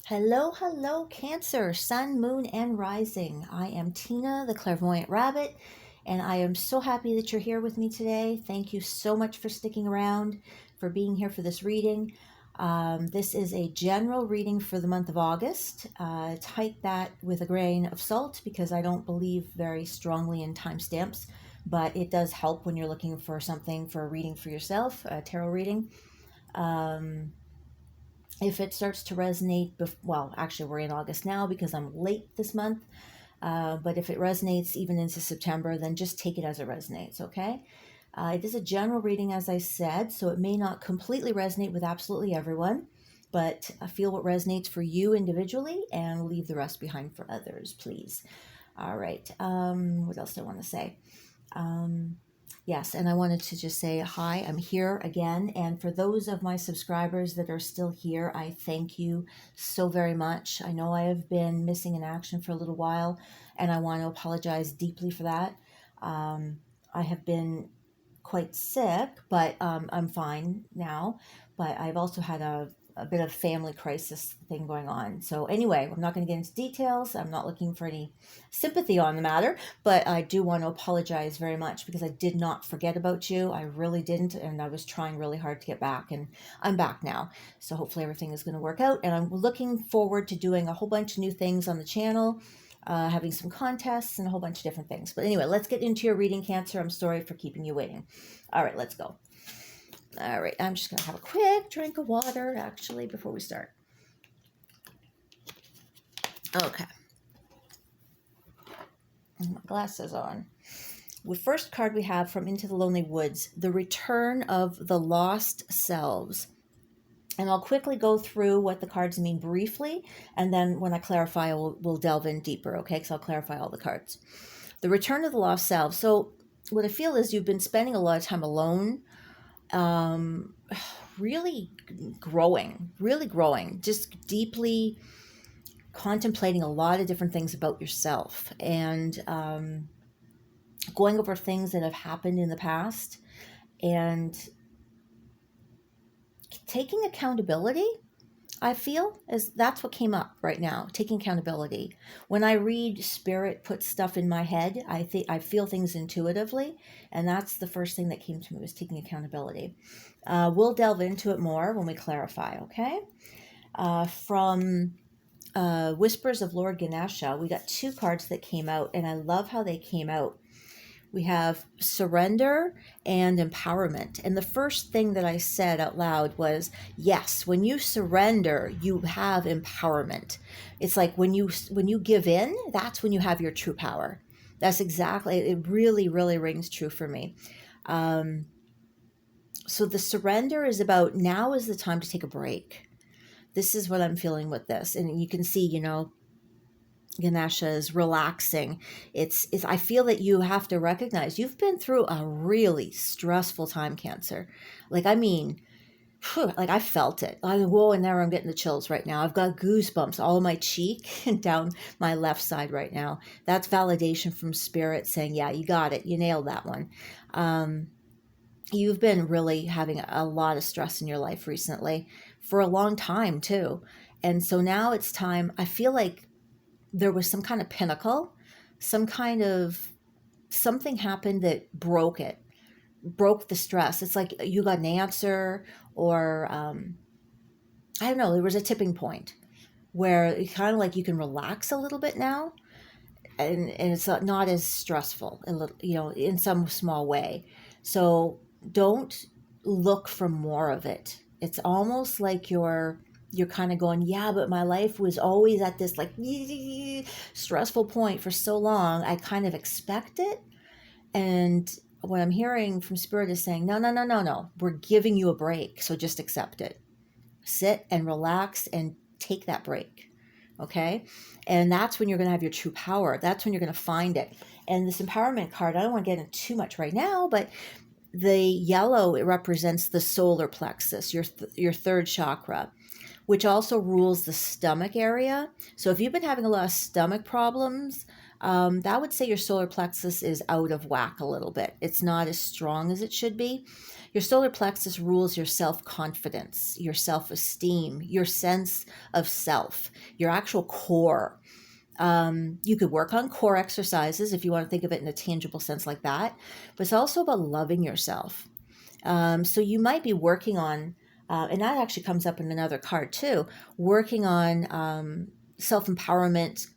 Hello, hello, Cancer, Sun, Moon, and Rising. I am Tina, the Clairvoyant Rabbit, and I am so happy that you're here with me today. Thank you so much for sticking around, for being here for this reading. This is a general reading for the month of August. Take that with a grain of salt because I don't believe very strongly in timestamps, but it does help when you're looking for something for a reading for yourself, a tarot reading. If it starts to resonate, well, actually, we're in August now because I'm late this month. But if it resonates even into September, then just take it as it resonates, okay? It is a general reading, as I said, so it may not completely resonate with absolutely everyone, but feel what resonates for you individually and leave the rest behind for others, please. All right. What else do I want to say? Yes, and I wanted to just say hi, I'm here again. And for those of my subscribers that are still here, I thank you so very much. I know I have been missing in action for a little while, and I want to apologize deeply for that. I have been quite sick, but I'm fine now. But I've also had a bit of family crisis thing going on. So anyway, I'm not going to get into details. I'm not looking for any sympathy on the matter, but I do want to apologize very much because I did not forget about you. I really didn't, and I was trying really hard to get back, and I'm back now. So hopefully everything is going to work out, and I'm looking forward to doing a whole bunch of new things on the channel. Having some contests and a whole bunch of different things. But anyway, let's get into your reading, Cancer. I'm sorry for keeping you waiting. All right, let's go. All right, I'm just going to have a quick drink of water, actually, before we start. Okay. My glasses on. The first card we have from Into the Lonely Woods, The Return of the Lost Selves. And I'll quickly go through what the cards mean briefly, and then when I clarify, we'll delve in deeper, okay? Because I'll clarify all the cards. The Return of the Lost Selves. So what I feel is you've been spending a lot of time alone, really growing, just deeply contemplating a lot of different things about yourself, and going over things that have happened in the past, and taking accountability. I feel as that's what came up right now, taking accountability. When I read Spirit put stuff in my head, I feel things intuitively, and that's the first thing that came to me was taking accountability. We'll delve into it more when we clarify, okay? From Whispers of Lord Ganesha, we got two cards that came out, and I love how they came out. We have surrender and empowerment. And the first thing that I said out loud was, yes, when you surrender, you have empowerment. It's like when you give in, that's when you have your true power. That's exactly, it really, really rings true for me. So the surrender is about now is the time to take a break. This is what I'm feeling with this. And you can see, Ganesha is relaxing. It's I feel that you have to recognize you've been through a really stressful time, Cancer. Like, I mean, like I felt it. Whoa, and now I'm getting the chills right now. I've got goosebumps all my cheek and down my left side right now. That's validation from Spirit saying, yeah, you got it. You nailed that one. You've been really having a lot of stress in your life recently for a long time too. And so now it's time. I feel like there was some kind of pinnacle, some kind of something happened that broke the stress. It's like you got an answer, or I don't know, there was a tipping point where it kind of like you can relax a little bit now, and it's not as stressful, in some small way. So don't look for more of it. It's almost like you're kind of going, yeah, but my life was always at this like stressful point for so long. I kind of expect it. And what I'm hearing from Spirit is saying, no. We're giving you a break. So just accept it. Sit and relax and take that break. Okay. And that's when you're going to have your true power. That's when you're going to find it. And this empowerment card, I don't want to get into too much right now, but the yellow, it represents the solar plexus, your third chakra, which also rules the stomach area. So if you've been having a lot of stomach problems, that would say your solar plexus is out of whack a little bit. It's not as strong as it should be. Your solar plexus rules your self-confidence, your self-esteem, your sense of self, your actual core. You could work on core exercises if you want to think of it in a tangible sense like that, but it's also about loving yourself. So you might be working on, and that actually comes up in another card too, working on self-empowerment,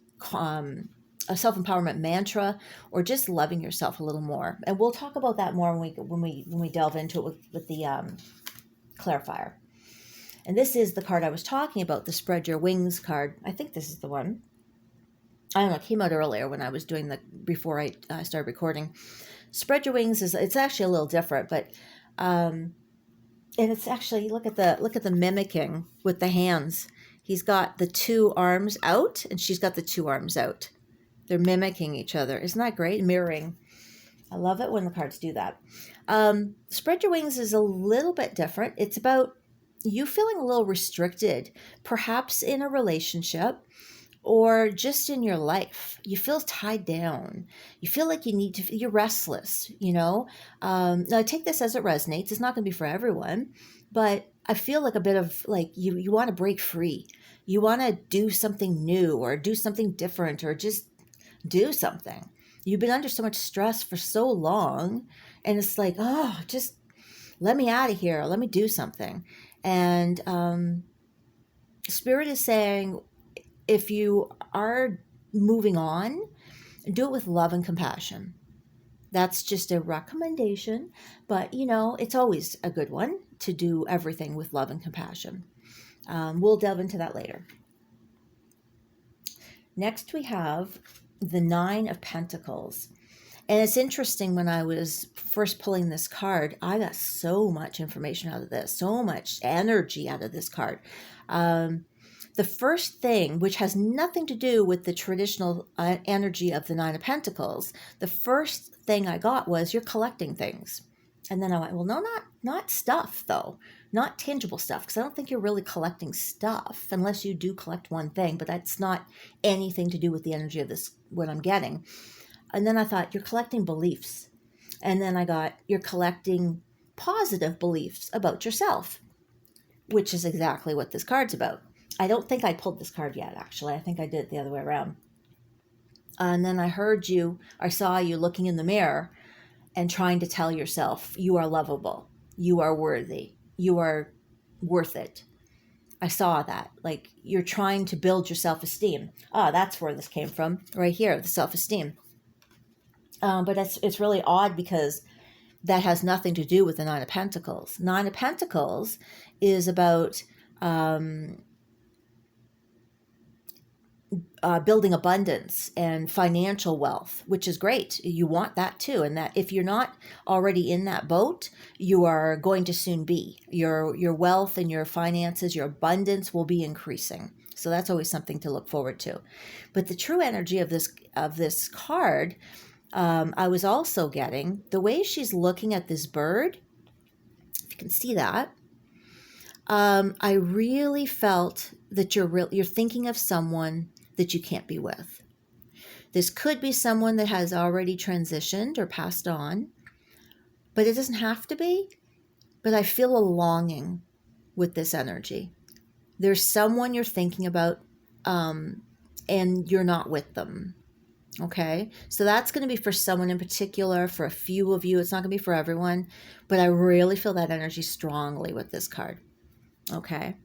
a self-empowerment mantra, or just loving yourself a little more. And we'll talk about that more when we delve into it with the clarifier. And this is the card I was talking about, the Spread Your Wings card. I think this is the one. I don't know, it came out earlier when I was doing before I started recording. Spread Your Wings it's actually a little different, but and it's actually, look at the mimicking with the hands. He's got the two arms out and she's got the two arms out. They're mimicking each other. Isn't that great? Mirroring. I love it when the cards do that. Spread Your Wings is a little bit different. It's about you feeling a little restricted, perhaps in a relationship or just in your life. You feel tied down. You feel like you're restless, Now I take this as it resonates. It's not going to be for everyone, but I feel like a bit of like you want to break free. You want to do something new or do something different or just do something. You've been under so much stress for so long and it's like, oh, just let me out of here. Let me do something. And Spirit is saying, if you are moving on, do it with love and compassion. That's just a recommendation, but it's always a good one to do everything with love and compassion. We'll delve into that later. Next, we have the Nine of Pentacles. And it's interesting, when I was first pulling this card, I got so much information out of this, so much energy out of this card. The first thing, which has nothing to do with the traditional energy of the Nine of Pentacles, the first thing I got was you're collecting things. And then I went, well, no, not stuff, though. Not tangible stuff, because I don't think you're really collecting stuff, unless you do collect one thing, but that's not anything to do with the energy of this, what I'm getting. And then I thought, you're collecting beliefs. And then I got, you're collecting positive beliefs about yourself, which is exactly what this card's about. I don't think I pulled this card yet, actually. I think I did it the other way around. And then I saw you looking in the mirror and trying to tell yourself, you are lovable, you are worthy, you are worth it. I saw that. Like, you're trying to build your self-esteem. That's where this came from, right here, the self-esteem. But it's really odd because that has nothing to do with the Nine of Pentacles. Nine of Pentacles is about building abundance and financial wealth, which is great. You want that too. And that if you're not already in that boat, you are going to soon be. Your wealth and your finances, your abundance will be increasing. So that's always something to look forward to. But the true energy of this card, I was also getting the way she's looking at this bird. If you can see that, I really felt that you're thinking of someone that you can't be with. This could be someone that has already transitioned or passed on, but it doesn't have to be. But I feel a longing with this energy. There's someone you're thinking about, and you're not with them. Okay, so that's going to be for someone in particular, for a few of you. It's not going to be for everyone, but I really feel that energy strongly with this card. Okay.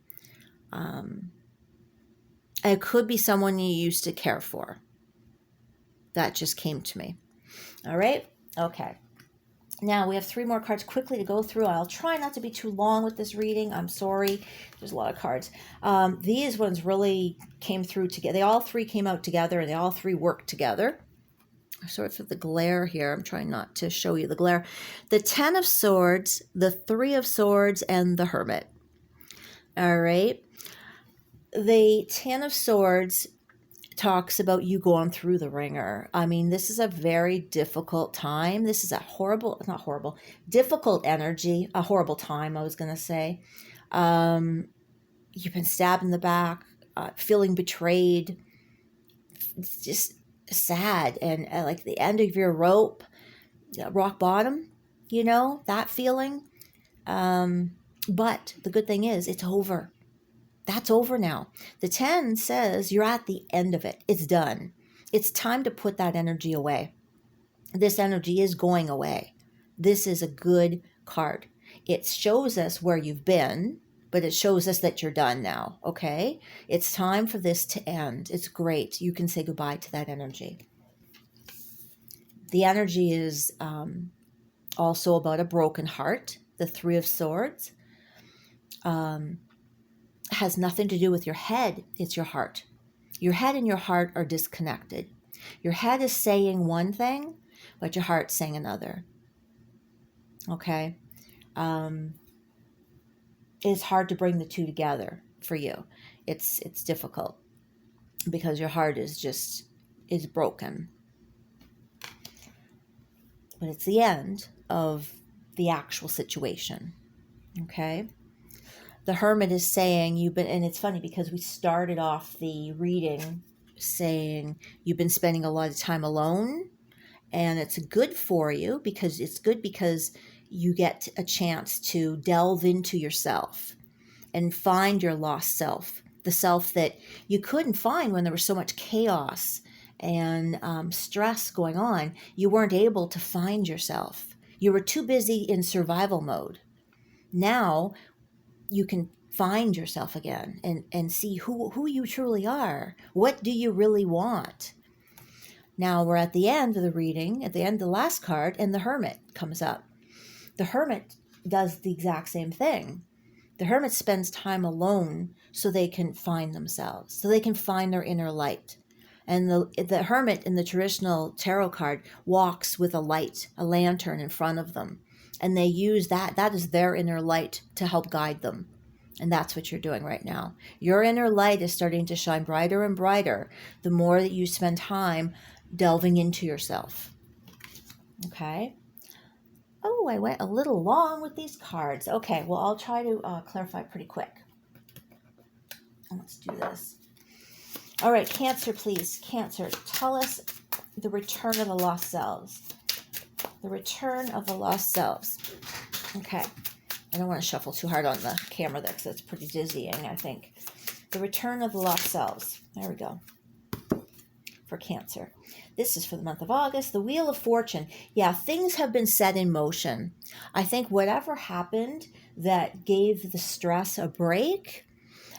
It could be someone you used to care for. That just came to me. All right. Okay. Now we have 3 more cards quickly to go through. I'll try not to be too long with this reading. I'm sorry. There's a lot of cards. These ones really came through together. They all 3 came out together and they all 3 worked together. Sorry for the glare here. I'm trying not to show you the glare. The 10 of Swords, the 3 of Swords, and the Hermit. All right. The 10 of Swords talks about you going through the ringer. I mean, this is a very difficult time. This is a difficult energy, a horrible time, I was going to say. You've been stabbed in the back, feeling betrayed. It's just sad. And like the end of your rope, rock bottom, that feeling. But the good thing is it's over. That's over now. The 10 says you're at the end of it. It's done. It's time to put that energy away. This energy is going away. This is a good card. It shows us where you've been, but it shows us that you're done now, okay? It's time for this to end. It's great. You can say goodbye to that energy. The energy is also about a broken heart. The 3 of Swords has nothing to do with your head. It's your heart. Your head and your heart are disconnected. Your head is saying one thing, but your heart's saying another. Okay? It's hard to bring the two together for you. It's difficult because your heart is broken. But it's the end of the actual situation. Okay? The Hermit is saying and it's funny because we started off the reading saying you've been spending a lot of time alone, and it's good for you because you get a chance to delve into yourself and find your lost self, the self that you couldn't find when there was so much chaos and stress going on. You weren't able to find yourself. You were too busy in survival mode. Now you can find yourself again and see who you truly are. What do you really want? Now we're at the end of the reading, at the end of the last card, and the Hermit comes up. The Hermit does the exact same thing. The Hermit spends time alone so they can find themselves, so they can find their inner light. And the Hermit in the traditional tarot card walks with a light, a lantern in front of them. And they use that is their inner light to help guide them. And that's what you're doing right now. Your inner light is starting to shine brighter and brighter the more that you spend time delving into yourself. Okay? Oh, I went a little long with these cards. Okay, well, I'll try to clarify pretty quick. Let's do this. All right, Cancer, please. Cancer, tell us the return of the lost selves. The return of the lost selves. Okay. I don't want to shuffle too hard on the camera there because it's pretty dizzying, I think. The return of the lost selves. There we go. For Cancer. This is for the month of August. The Wheel of Fortune. Yeah, things have been set in motion. I think whatever happened that gave the stress a break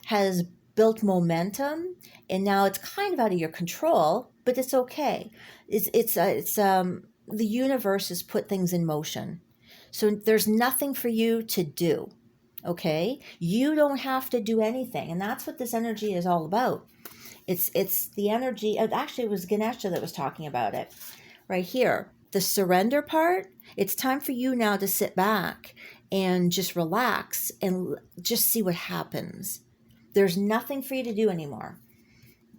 has built momentum, and now it's kind of out of your control, but it's okay. The universe has put things in motion. So there's nothing for you to do, okay? You don't have to do anything, and that's what this energy is all about. It's the energy, actually it was Ganesha that was talking about it right here. The surrender part, it's time for you now to sit back and just relax and just see what happens. There's nothing for you to do anymore.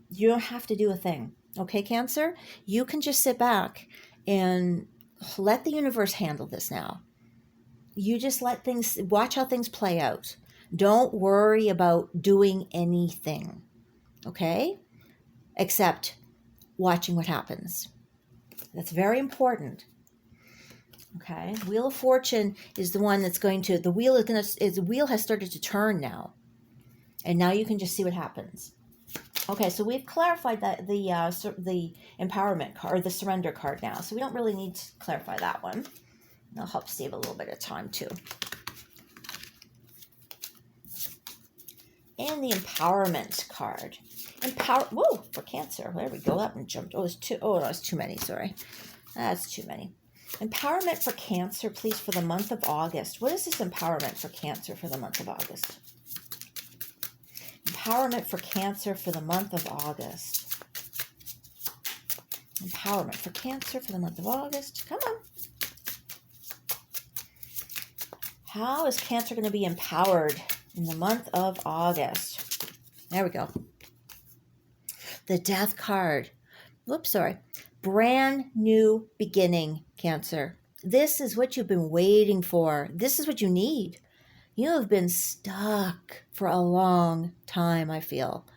You don't have to do a thing, okay, Cancer? You can just sit back and let the universe handle this now. You just watch how things play out. Don't worry about doing anything, okay? Except watching what happens. That's very important. Okay? Wheel of Fortune is the one that's the wheel has started to turn now. And now you can just see what happens. Okay, so we've clarified that the empowerment card, or the surrender card now. So we don't really need to clarify that one. That'll help save a little bit of time too. And the empowerment card. Whoa, for Cancer. There we go. That one jumped. Oh, that's too many. Sorry. That's too many. Empowerment for Cancer, please, for the month of August. What is this empowerment for Cancer for the month of August? Empowerment for Cancer for the month of August. Empowerment for Cancer for the month of August. Come on. How is Cancer going to be empowered in the month of August? There we go. The Death card. Whoops, sorry. Brand new beginning, Cancer. This is what you've been waiting for. This is what you need. You have been stuck for a long time, I feel.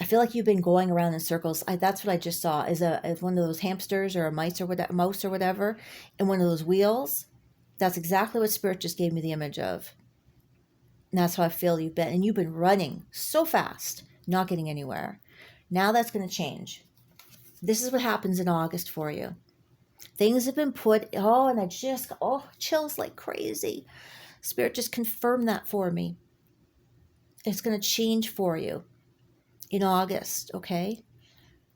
I feel like you've been going around in circles. That's what I just saw, is one of those hamsters or a mouse or whatever in one of those wheels. That's exactly what Spirit just gave me the image of. And that's how I feel you've been. And you've been running so fast, not getting anywhere. Now that's going to change. This is what happens in August for you. Things have been put, and I just, chills like crazy. Spirit just confirmed that for me. It's going to change for you in August, okay?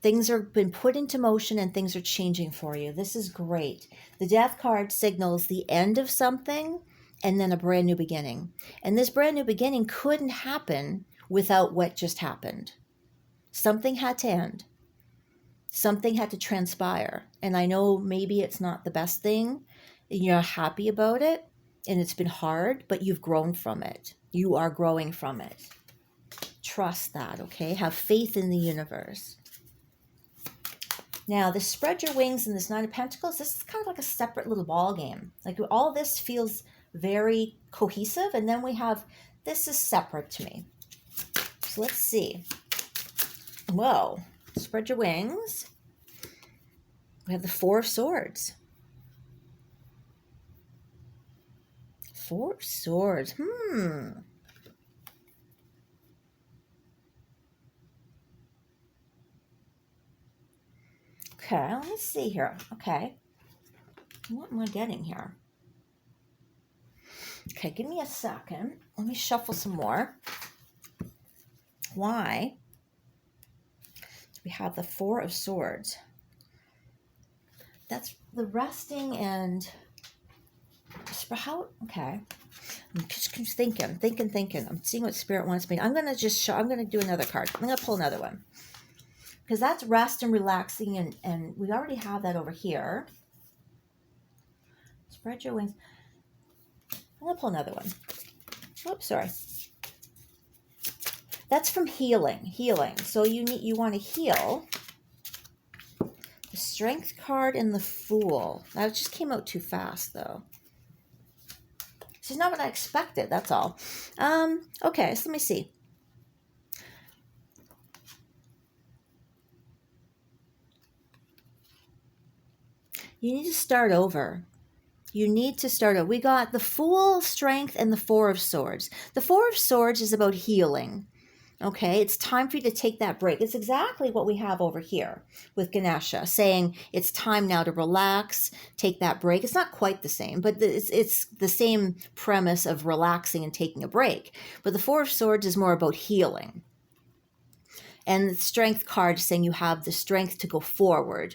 Things are been put into motion and things are changing for you. This is great. The Death card signals the end of something and then a brand new beginning. And this brand new beginning couldn't happen without what just happened. Something had to end. Something had to transpire. And I know maybe it's not the best thing. You're happy about it and it's been hard, but you've grown from it. You are growing from it. Trust that, okay? Have faith in the universe. Now, this spread your wings and this Nine of Pentacles, this is kind of like a separate little ball game. Like all this feels very cohesive, and then we have, this is separate to me. So let's see. Whoa, spread your wings. We have the Four of Swords. Four of Swords, Okay, let me see here. Okay. What am I getting here? Okay, give me a second. Let me shuffle some more. Why do we have the Four of Swords? That's the resting and how, okay. I'm just thinking. I'm seeing what Spirit wants me. I'm going to just show, I'm going to do another card. I'm going to pull another one. Because that's rest and relaxing, and we already have that over here. Spread your wings. I'm going to pull another one. Oops, sorry. That's from healing. So you want to heal. The Strength card and the Fool. That just came out too fast, though. This is not what I expected, that's all. Okay, so let me see. You need to start over. We got the Fool, Strength, and the Four of Swords. The Four of Swords is about healing. Okay, it's time for you to take that break. It's exactly what we have over here with Ganesha, saying it's time now to relax, take that break. It's not quite the same, but it's the same premise of relaxing and taking a break. But the Four of Swords is more about healing. And the Strength card is saying you have the strength to go forward.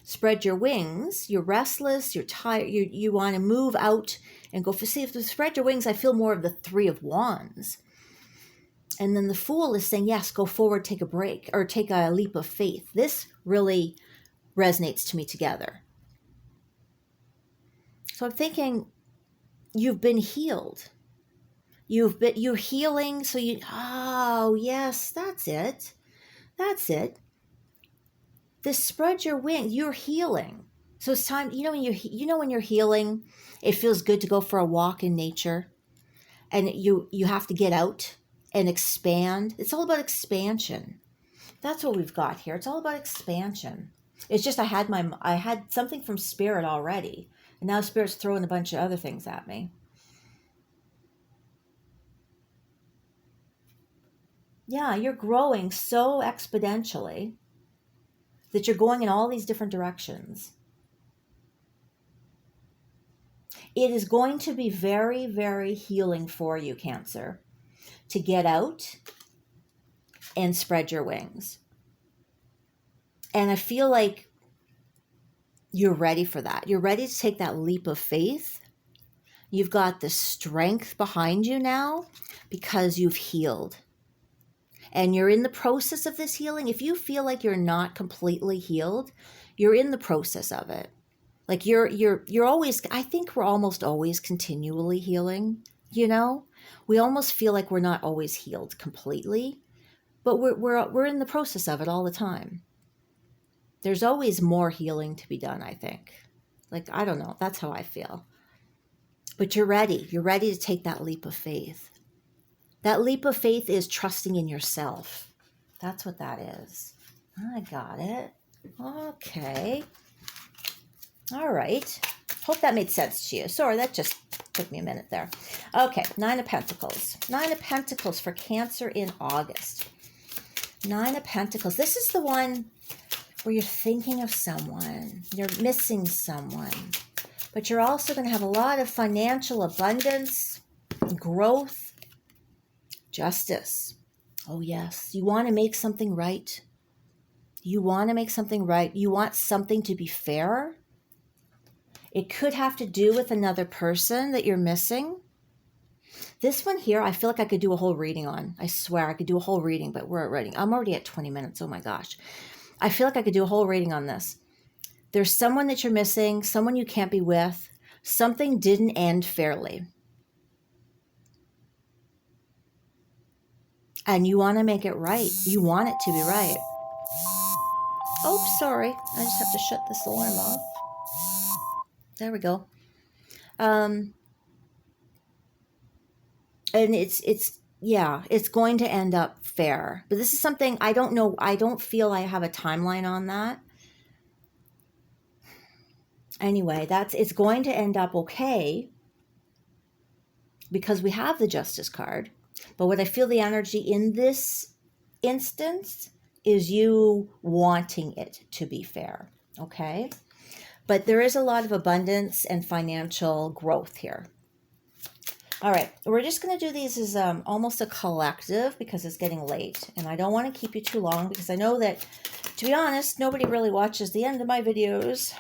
Spread your wings. You're restless. You're tired. You want to move out and go. See, if you spread your wings, I feel more of the Three of Wands. And then the Fool is saying, yes, go forward, take a break, or take a leap of faith. This really resonates to me together. So I'm thinking, you've been healed. You're healing. So yes, that's it. This spread your wings. You're healing. So it's time, when you're healing, it feels good to go for a walk in nature, and you have to get out and expand. It's all about expansion. That's what we've got here. It's all about expansion. It's just I had something from Spirit already, and now Spirit's throwing a bunch of other things at me. Yeah, you're growing so exponentially that you're going in all these different directions. It is going to be very, very healing for you, Cancer, to get out and spread your wings. And I feel like you're ready for that. You're ready to take that leap of faith. You've got the strength behind you now because you've healed. And you're in the process of this healing. If you feel like you're not completely healed, you're in the process of it. Like you're always, I think we're almost always continually healing, We almost feel like we're not always healed completely, but we're in the process of it all the time. There's always more healing to be done, I think. Like, I don't know, that's how I feel. But you're ready. You're ready to take that leap of faith. That leap of faith is trusting in yourself. That's what that is. I got it. Okay. All right. Hope that made sense to you. Sorry, that just took me a minute there. Okay, Nine of Pentacles. Nine of Pentacles for Cancer in August. Nine of Pentacles. This is the one where you're thinking of someone. You're missing someone. But you're also going to have a lot of financial abundance, growth, justice. Oh, yes. You want to make something right. You want to make something right. You want something to be fair. It could have to do with another person that you're missing. This one here, I feel like I could do a whole reading on. I swear I could do a whole reading, but I'm already at 20 minutes. Oh my gosh. I feel like I could do a whole reading on this. There's someone that you're missing, someone you can't be with. Something didn't end fairly. And you want to make it right. You want it to be right. Oh, sorry. I just have to shut this alarm off. There we go. And it's going to end up fair. But this is something I don't know. I don't feel I have a timeline on that. Anyway, it's going to end up okay because we have the Justice card. But what I feel the energy in this instance is you wanting it to be fair. Okay? But there is a lot of abundance and financial growth here. All right, we're just going to do these as almost a collective because it's getting late. And I don't want to keep you too long because I know that, to be honest, nobody really watches the end of my videos.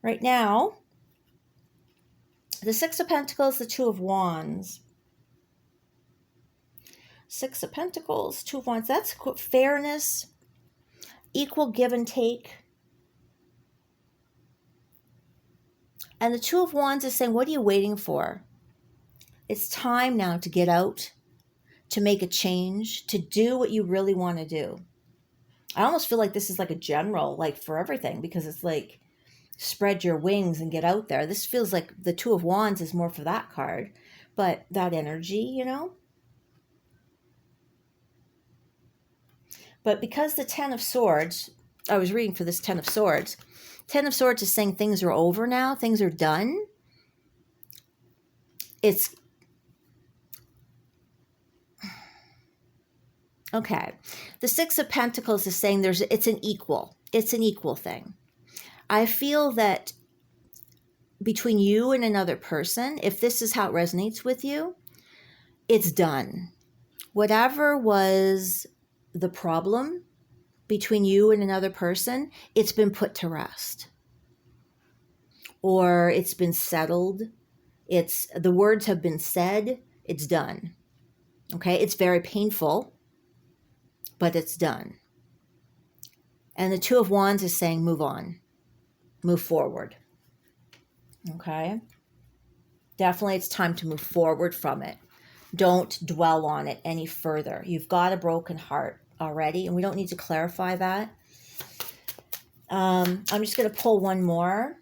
Right now, the Six of Pentacles, the Two of Wands. Six of Pentacles, Two of Wands. That's fairness, equal give and take. And the Two of Wands is saying, what are you waiting for? It's time now to get out, to make a change, to do what you really want to do. I almost feel like this is like a general, like for everything, because it's like spread your wings and get out there. This feels like the Two of Wands is more for that card, but that energy, you know. But because the Ten of Swords, I was reading for this Ten of Swords. Ten of Swords is saying things are over now. Things are done. It's okay. The Six of Pentacles is saying it's an equal. It's an equal thing. I feel that between you and another person, if this is how it resonates with you, it's done. Whatever was the problem between you and another person, it's been put to rest. Or it's been settled. The words have been said. It's done. Okay? It's very painful, but it's done. And the Two of Wands is saying move on. Move forward. Okay? Definitely it's time to move forward from it. Don't dwell on it any further. You've got a broken heart already, and we don't need to clarify that. I'm just going to pull one more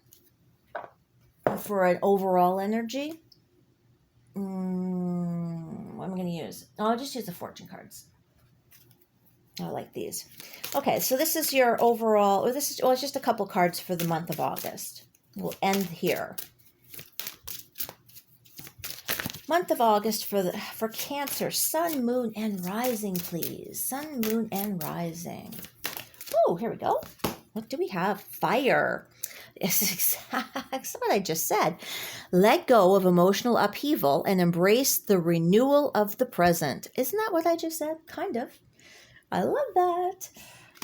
for an overall energy. What am I going to use? I'll just use the fortune cards. I like these. Okay, so this is your overall, it's just a couple cards for the month of August. We'll end here. Month of August for Cancer, Sun, Moon, and Rising, please. Sun, Moon, and Rising. Oh, here we go. What do we have? Fire. It's what I just said. Let go of emotional upheaval and embrace the renewal of the present. Isn't that what I just said? Kind of. I love that.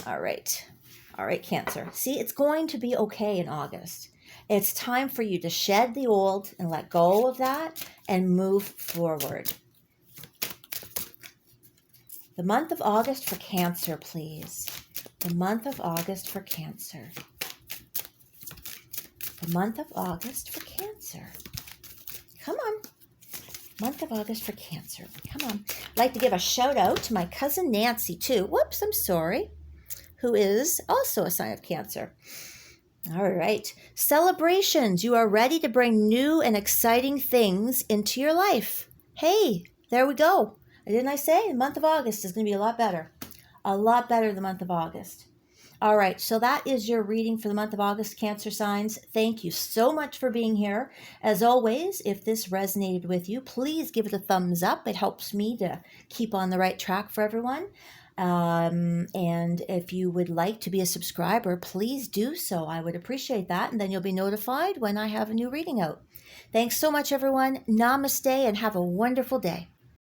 All right. All right, Cancer. See, it's going to be okay in August. It's time for you to shed the old and let go of that and move forward. The month of August for Cancer, please. The month of August for Cancer. The month of August for Cancer. Come on. Month of August for Cancer. Come on. I'd like to give a shout out to my cousin Nancy too. Whoops, I'm sorry. Who is also a sign of Cancer. All right. Celebrations. You are ready to bring new and exciting things into your life. Hey, there we go. Didn't I say the month of August is going to be a lot better? A lot better the month of August. All right, so that is your reading for the month of August, Cancer signs. Thank you so much for being here. As always, if this resonated with you, please give it a thumbs up. It helps me to keep on the right track for everyone. And if you would like to be a subscriber, please do so. I would appreciate that. And then you'll be notified when I have a new reading out. Thanks so much, everyone. Namaste, and have a wonderful day.